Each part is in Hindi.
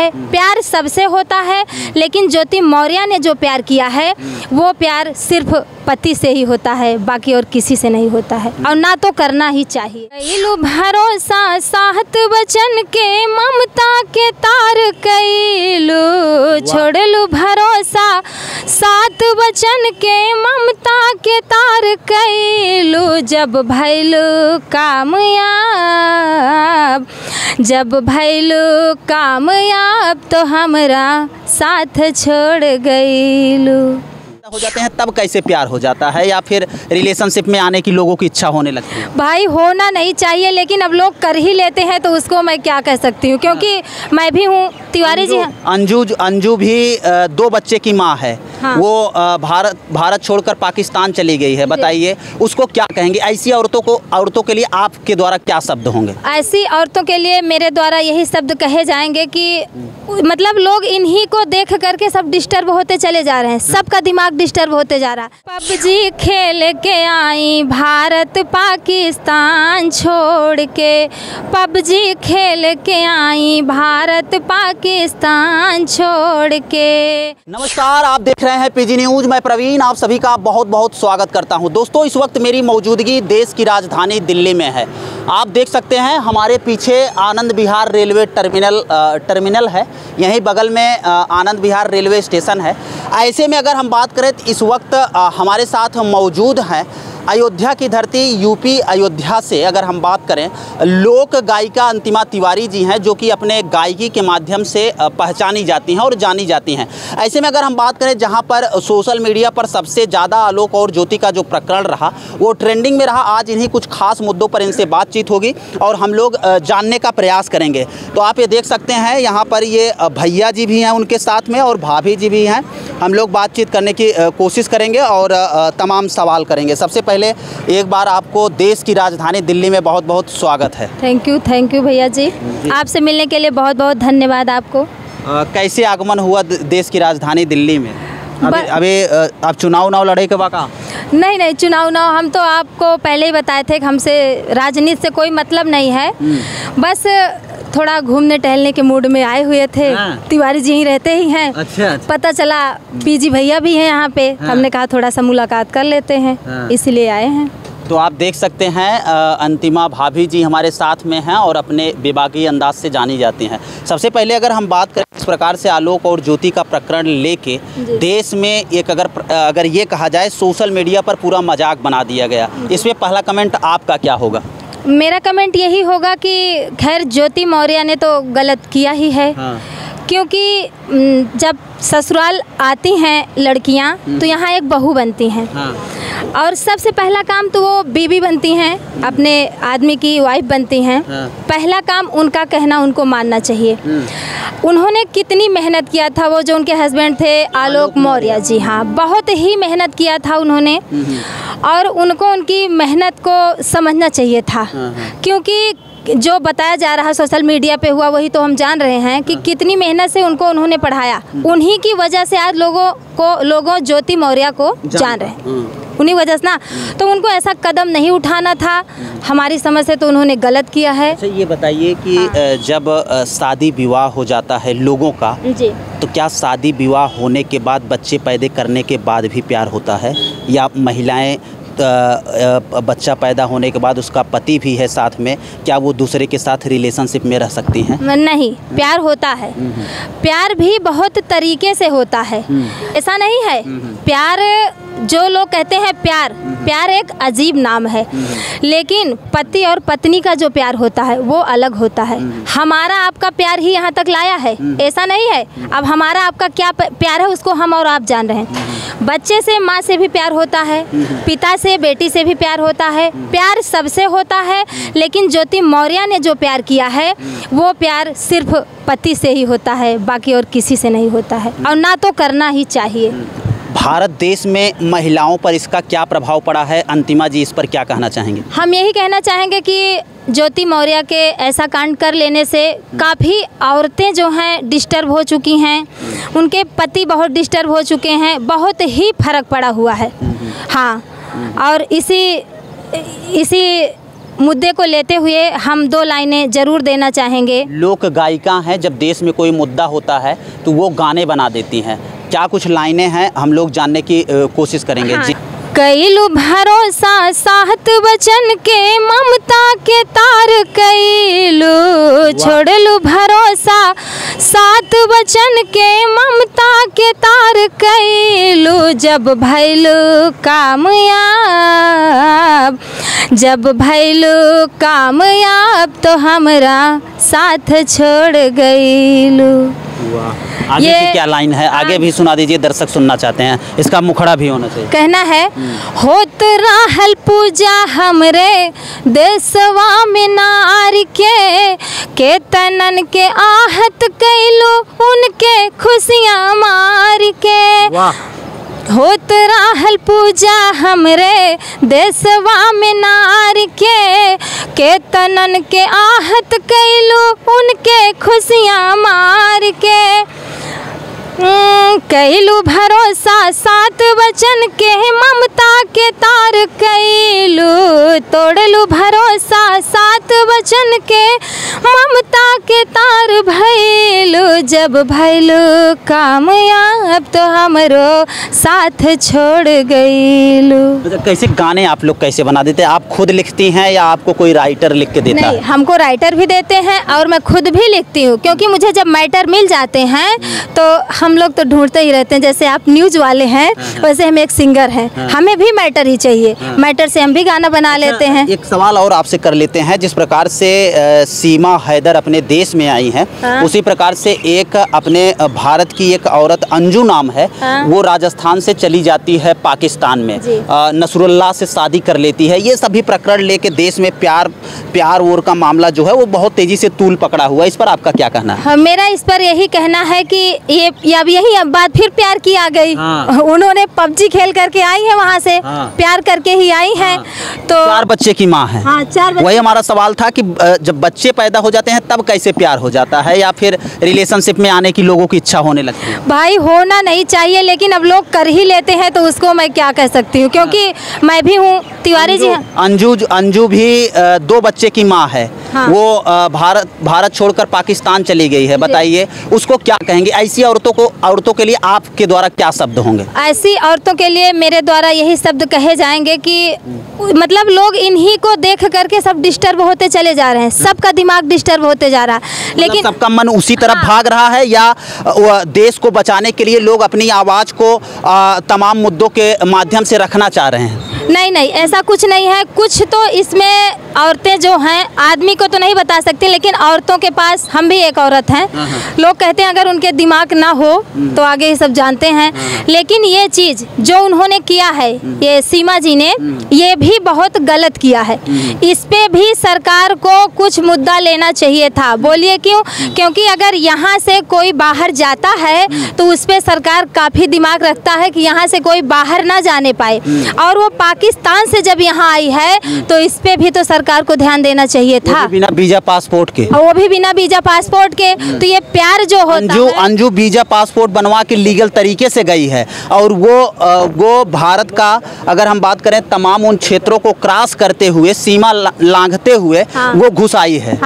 है। प्यार सबसे होता है, लेकिन ज्योति मौर्य ने जो प्यार किया है वो प्यार सिर्फ पति से ही होता है, बाकी और किसी से नहीं होता है, और ना तो करना ही चाहिए। कैलू भरोसा सात वचन के ममता के तार कैलू, छोड़लू भरोसा सात वचन के ममता के तार कैलू, जब भैलू कामयाब, जब भैलू कामयाब तो हमरा साथ छोड़ गईलू। हो जाते हैं तब कैसे प्यार हो जाता है, या फिर रिलेशनशिप में आने की लोगों की इच्छा होने लगती है? भाई होना नहीं चाहिए, लेकिन अब लोग कर ही लेते हैं तो उसको मैं क्या कह सकती हूँ, क्योंकि मैं भी हूँ तिवारी जी। अंजू भी 2 बच्चे की माँ है। हाँ। वो भारत छोड़कर पाकिस्तान चली गई है। बताइए उसको क्या कहेंगे? ऐसी औरतों के लिए आपके द्वारा क्या शब्द होंगे? ऐसी औरतों के लिए मेरे द्वारा यही शब्द कहे जाएंगे कि मतलब लोग इन्हीं को देख करके सब डिस्टर्ब होते चले जा रहे हैं, सबका दिमाग डिस्टर्ब होते जा रहा है। पबजी खेल के आई भारत पाकिस्तान छोड़ के, पबजी खेल के आई भारत पाकिस्तान छोड़ के। नमस्कार, आप देख रहे हैं पीजी न्यूज। मैं प्रवीण आप सभी का बहुत बहुत स्वागत करता हूं। दोस्तों, इस वक्त मेरी मौजूदगी देश की राजधानी दिल्ली में है। आप देख सकते हैं हमारे पीछे आनंद विहार रेलवे टर्मिनल है, यहीं बगल में आनंद विहार रेलवे स्टेशन है। ऐसे में अगर हम बात करें तो इस वक्त हमारे साथ मौजूद हैं अयोध्या की धरती यूपी अयोध्या से अगर हम बात करें, लोक गायिका अंतिमा तिवारी जी हैं, जो कि अपने गायकी के माध्यम से पहचानी जाती हैं और जानी जाती हैं। ऐसे में अगर हम बात करें, जहां पर सोशल मीडिया पर सबसे ज़्यादा आलोक और ज्योति का जो प्रकरण रहा वो ट्रेंडिंग में रहा, आज इन्हीं कुछ खास मुद्दों पर इनसे बातचीत होगी और हम लोग जानने का प्रयास करेंगे। तो आप ये देख सकते हैं यहाँ पर ये भैया जी भी हैं उनके साथ में और भाभी जी भी हैं। हम लोग बातचीत करने की कोशिश करेंगे और तमाम सवाल करेंगे। सबसे पहले एक बार आपको देश की राजधानी दिल्ली में बहुत बहुत स्वागत है। थैंक यू भैया जी, आपसे मिलने के लिए बहुत बहुत धन्यवाद आपको। कैसे आगमन हुआ देश की राजधानी दिल्ली में? अभी आप चुनाव लड़े के वाक़ा? नहीं, चुनाव हम तो आपको पहले ही बताए थे कि हमसे राजनीति से कोई मतलब नहीं है, बस थोड़ा घूमने टहलने के मूड में आए हुए थे। हाँ। तिवारी जी ही रहते ही हैं। अच्छा। पता चला पीजी भैया भी हैं यहाँ पे। हाँ। हमने कहा थोड़ा सा मुलाकात कर लेते हैं। हाँ। इसलिए आए हैं। तो आप देख सकते हैं अंतिमा भाभी जी हमारे साथ में हैं और अपने बेबाकी अंदाज से जानी जाती हैं। सबसे पहले अगर हम बात करें इस प्रकार से आलोक और ज्योति का प्रकरण लेके देश में एक अगर ये कहा जाए सोशल मीडिया पर पूरा मजाक बना दिया गया, इसमें पहला कमेंट आपका क्या होगा? मेरा कमेंट यही होगा कि खैर ज्योति मौर्य ने तो गलत किया ही है। हाँ। क्योंकि जब ससुराल आती हैं लड़कियां तो यहाँ एक बहू बनती हैं। हाँ। और सबसे पहला काम तो वो बीवी बनती हैं, अपने आदमी की वाइफ बनती हैं। हाँ। पहला काम उनका कहना उनको मानना चाहिए। उन्होंने कितनी मेहनत किया था, वो जो उनके हस्बैंड थे आलोक मौर्य जी, हाँ बहुत ही मेहनत किया था उन्होंने, और उनको उनकी मेहनत को समझना चाहिए था। क्योंकि जो बताया जा रहा सोशल मीडिया पे हुआ वही तो हम जान रहे हैं कि कितनी मेहनत से उनको उन्होंने पढ़ाया। उन्हीं की वजह से आज लोगों ज्योति मौर्य को जान रहे हैं, उन्हीं वजह से ना। तो उनको ऐसा कदम नहीं उठाना था, हमारी समझ से तो उन्होंने गलत किया है। अच्छा, ये बताइए कि हाँ। जब शादी विवाह हो जाता है लोगों का जी, तो क्या शादी विवाह होने के बाद बच्चे पैदा करने के बाद भी प्यार होता है, या महिलाएं बच्चा पैदा होने के बाद उसका पति भी है साथ में, क्या वो दूसरे के साथ रिलेशनशिप में रह सकती हैं? नहीं, प्यार होता है। प्यार भी बहुत तरीके से होता है, ऐसा नहीं है। प्यार जो लोग कहते हैं प्यार एक अजीब नाम है, लेकिन पति और पत्नी का जो प्यार होता है वो अलग होता है। हमारा आपका प्यार ही यहाँ तक लाया है, ऐसा नहीं है। अब हमारा आपका क्या प्यार है उसको हम और आप जान रहे हैं। बच्चे से माँ से भी प्यार होता है, पिता से बेटी से भी प्यार होता है, प्यार सबसे होता है, लेकिन ज्योति मौर्य ने जो प्यार किया है वो प्यार सिर्फ पति से ही होता है, बाकी और किसी से नहीं होता है, और ना तो करना ही चाहिए। भारत देश में महिलाओं पर इसका क्या प्रभाव पड़ा है? अंतिमा जी इस पर क्या कहना चाहेंगे? हम यही कहना चाहेंगे कि ज्योति मौर्य के ऐसा कांड कर लेने से काफ़ी औरतें जो हैं डिस्टर्ब हो चुकी हैं, उनके पति बहुत डिस्टर्ब हो चुके हैं, बहुत ही फर्क पड़ा हुआ है। हाँ, और इसी मुद्दे को लेते हुए हम 2 लाइनें ज़रूर देना चाहेंगे। लोक गायिका हैं, जब देश में कोई मुद्दा होता है तो वो गाने बना देती हैं। क्या कुछ लाइनें हैं हम लोग जानने की कोशिश करेंगे। हाँ। जी। कैलू भरोसा सात वचन के ममता के तार कैलू, छोड़लू भरोसा सात वचन के ममता के तार कैलू, जब भैलू कामयाब, जब भैलू कामयाब तो हमरा साथ छोड़ गईलू। आगे की क्या लाइन है, आगे भी सुना दीजिए, दर्शक सुनना चाहते हैं, इसका मुखड़ा भी होना चाहिए। कहना है, होत राहल पूजा हमरे देशवा में नार के तनन के आहत कैलू उनके खुशियाँ मार के। वाह। होत राहल पूजा हमरे देशवा में नार के तनन के आहत कैलू उनके खुशियाँ मार के। कैलू भरोसा सात वचन के ममता के तार कैलू, तोड़लू भरोसा सात वचन के ममता के तार भैलू, जब भैलू कामयाब तो हमरो साथ छोड़ गईलू। कैसे गाने आप लोग कैसे बना देते हैं? आप खुद लिखती हैं या आपको कोई राइटर लिख के देता है? नहीं, हमको राइटर भी देते हैं और मैं खुद भी लिखती हूँ, क्योंकि मुझे जब मैटर मिल जाते हैं तो हम लोग तो ढूंढते ही रहते हैं। जैसे आप न्यूज वाले हैं वैसे हम एक सिंगर हैं, हमें भी मैटर ही चाहिए, मैटर से हम भी गाना बना लेते हैं। एक सवाल और आपसे कर लेते हैं, जिस प्रकार से सीमा हैदर अपने देश में आई हैं, उसी प्रकार से एक अपने भारत की एक औरत अंजू नाम है, वो राजस्थान से चली जाती है पाकिस्तान में, नसरुल्लाह से शादी कर लेती है। ये सभी प्रकरण लेके देश में प्यार और का मामला जो है वो बहुत तेजी से तूल पकड़ा हुआ है। इस पर आपका क्या कहना है? मेरा इस पर यही कहना है कि ये अब यही बात फिर प्यार की आ गई। उन्होंने पबजी खेल करके आई है, वहाँ से प्यार करके ही आई है। तो 4 बच्चे की माँ है। 4 वही हमारा सवाल था कि जब बच्चे पैदा हो जाते हैं तब कैसे प्यार हो जाता है, या फिर रिलेशनशिप में आने की लोगों की इच्छा होने लगती है? भाई होना नहीं चाहिए, लेकिन अब लोग कर ही लेते हैं तो उसको मैं क्या कह सकती हूँ, क्योंकि मैं भी हूँ तिवारी जी। अंजू भी 2 बच्चे की माँ है। वो भारत छोड़कर पाकिस्तान चली गई है। बताइए उसको क्या कहेंगे? ऐसी औरतों के लिए आपके द्वारा क्या शब्द होंगे? ऐसी औरतों के लिए मेरे द्वारा यही शब्द कहे जाएंगे कि मतलब लोग इन्हीं को देख करके सब डिस्टर्ब होते चले जा रहे हैं, सबका दिमाग डिस्टर्ब होते जा रहा है, लेकिन सबका मन उसी तरफ भाग रहा है, या देश को बचाने के लिए लोग अपनी आवाज़ को तमाम मुद्दों के माध्यम से रखना चाह रहे हैं? नहीं, ऐसा कुछ नहीं है। कुछ तो इसमें औरतें जो हैं, आदमी को तो नहीं बता सकती, लेकिन औरतों के पास, हम भी एक औरत हैं, लोग कहते हैं अगर उनके दिमाग ना हो तो आगे ये सब जानते हैं, लेकिन ये चीज़ जो उन्होंने किया है, ये सीमा जी ने, ये भी बहुत गलत किया है। इस पे भी सरकार को कुछ मुद्दा लेना चाहिए था। बोलिए क्यों? क्योंकि अगर यहाँ से कोई बाहर जाता है तो उस पर सरकार काफ़ी दिमाग रखता है कि यहाँ से कोई बाहर ना जाने पाए, और वो पाकिस्तान से जब यहाँ आई है तो इस पे भी तो सरकार को ध्यान देना चाहिए था। बिना वीजा पासपोर्ट के, वो भी बिना वीजा पासपोर्ट के। तो ये प्यार जो होता है, अंजू वीजा पासपोर्ट बनवा के लीगल तरीके से गई है, और वो भारत का, अगर हम बात करें, तमाम उन क्षेत्रों को क्रॉस करते हुए, सीमा लांघते हुए वो घुस आई है।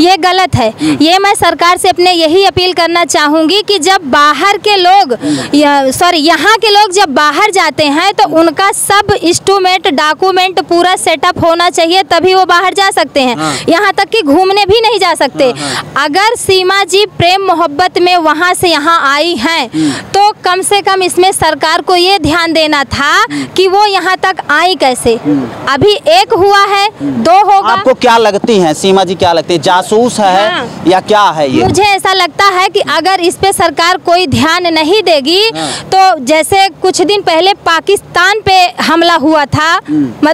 ये गलत है। ये मैं सरकार से अपने यही अपील करना चाहूँगी कि जब बाहर के लोग, यहाँ के लोग जब बाहर जाते हैं तो उनका सब इंस्ट्रूमेंट, डॉक्यूमेंट पूरा सेटअप होना चाहिए, तभी वो बाहर जा सकते हैं। यहाँ तक कि घूमने भी नहीं जा सकते। अगर सीमा जी प्रेम मोहब्बत में वहाँ से यहाँ आई हैं तो कम से कम इसमें सरकार को ये ध्यान देना था कि वो यहाँ तक आई कैसे। अभी एक हुआ है, 2 होगा। आपको क्या लगती हैं सीमा जी, क्या लगती है, जासूस है या क्या है ये? मुझे ऐसा लगता है कि अगर इस पे सरकार कोई ध्यान नहीं देगी तो जैसे कुछ दिन पहले पाकिस्तान पे हमला हुआ था,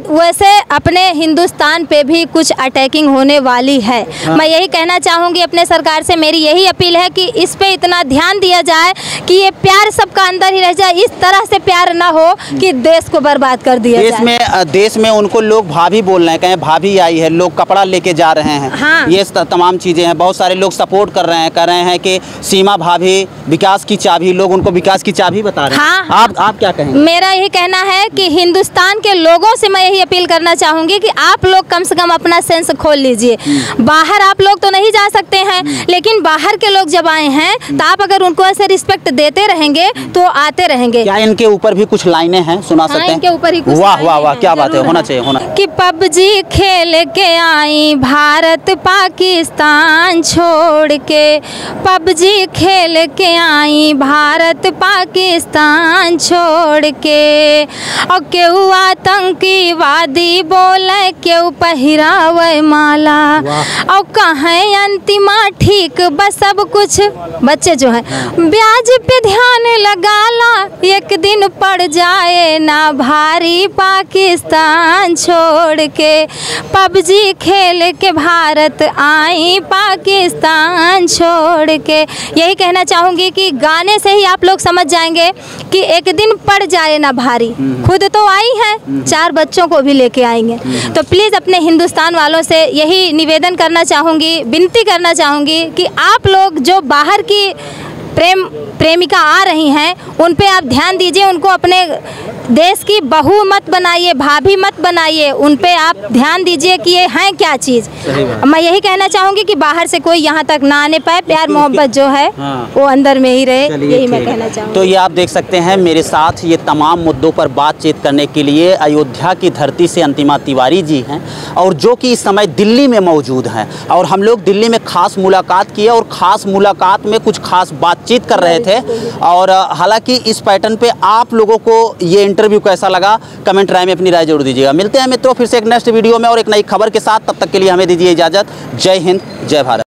वैसे अपने हिंदुस्तान पे भी कुछ अटैकिंग होने वाली है। मैं यही कहना चाहूँगी अपने सरकार से, मेरी यही अपील है कि इस पे इतना ध्यान दिया जाए कि ये प्यार सबका अंदर ही रह जाए, इस तरह से प्यार ना हो कि देश को बर्बाद कर दिया जाए। देश में उनको लोग भाभी बोल रहे हैं, कहें भाभी आई है, लोग कपड़ा लेके जा रहे हैं। ये तमाम चीज़ें हैं। बहुत सारे लोग सपोर्ट कर रहे हैं, कह रहे हैं कि सीमा भाभी विकास की चाबी, लोग उनको विकास की चाबी बता रहे हैं। आप क्या कहेंगे? मेरा यही कहना है कि हिंदुस्तान के लोगों से मैं यही अपील करना चाहूँगी कि आप लोग कम से कम अपना सेंस खोल लीजिए। बाहर आप लोग तो नहीं जा सकते हैं, लेकिन बाहर के लोग जब आए हैं तो आप अगर उनको ऐसे रिस्पेक्ट देते रहेंगे तो आते रहेंगे। क्या इनके ऊपर भी कुछ लाइनें हैं, सुना सकते हैं? इनके ऊपर ही कुछ वाह वाह वाह, क्या बात है, होना चाहिए, होना। कि पबजी खेल के आई भारत पाकिस्तान छोड़ के, पबजी खेल के आई भारत पाकिस्तान छोड़ के, और क्यों आतंकीवादी बोले क्यों पहिरावे माला, और कहें अंतिमा ठीक बस सब कुछ। बच्चे जो है ब्याज पे ध्यान लगाला, एक दिन पड़ जाए ना भारी पाकिस्तान छोड़ के, पबजी खेल के भारत आई पाकिस्तान छोड़ के। यही कहना चाहूँगी कि गाने से ही आप लोग समझ जाएंगे कि एक दिन पड़ जाए ना भारी। खुद तो आई हैं, 4 बच्चों को भी लेके आएंगे। तो प्लीज़ अपने हिंदुस्तान वालों से यही निवेदन करना चाहूँगी, विनती करना चाहूँगी कि आप लोग जो बाहर की प्रेमिका आ रही हैं उन पे आप ध्यान दीजिए, उनको अपने देश की बहू मत बनाइए, भाभी मत बनाइए, उन पे आप ध्यान दीजिए कि ये हैं क्या चीज़। मैं यही कहना चाहूँगी कि बाहर से कोई यहाँ तक ना आने पाए, प्यार मोहब्बत जो है वो अंदर में ही रहे, यही मैं कहना चाहूँगी। तो ये आप देख सकते हैं मेरे साथ ये तमाम मुद्दों पर बातचीत करने के लिए अयोध्या की धरती से अंतिमा तिवारी जी हैं, और जो कि इस समय दिल्ली में मौजूद हैं। और हम लोग दिल्ली में खास मुलाकात किए और ख़ास मुलाकात में कुछ खास बातचीत कर रहे थे। और हालांकि इस पैटर्न पे आप लोगों को ये इंटरव्यू कैसा लगा, कमेंट राय में अपनी राय जरूर दीजिएगा। मिलते हैं मित्रों फिर से एक नेक्स्ट वीडियो में और एक नई खबर के साथ, तब तक के लिए हमें दीजिए इजाज़त। जय हिंद, जय भारत।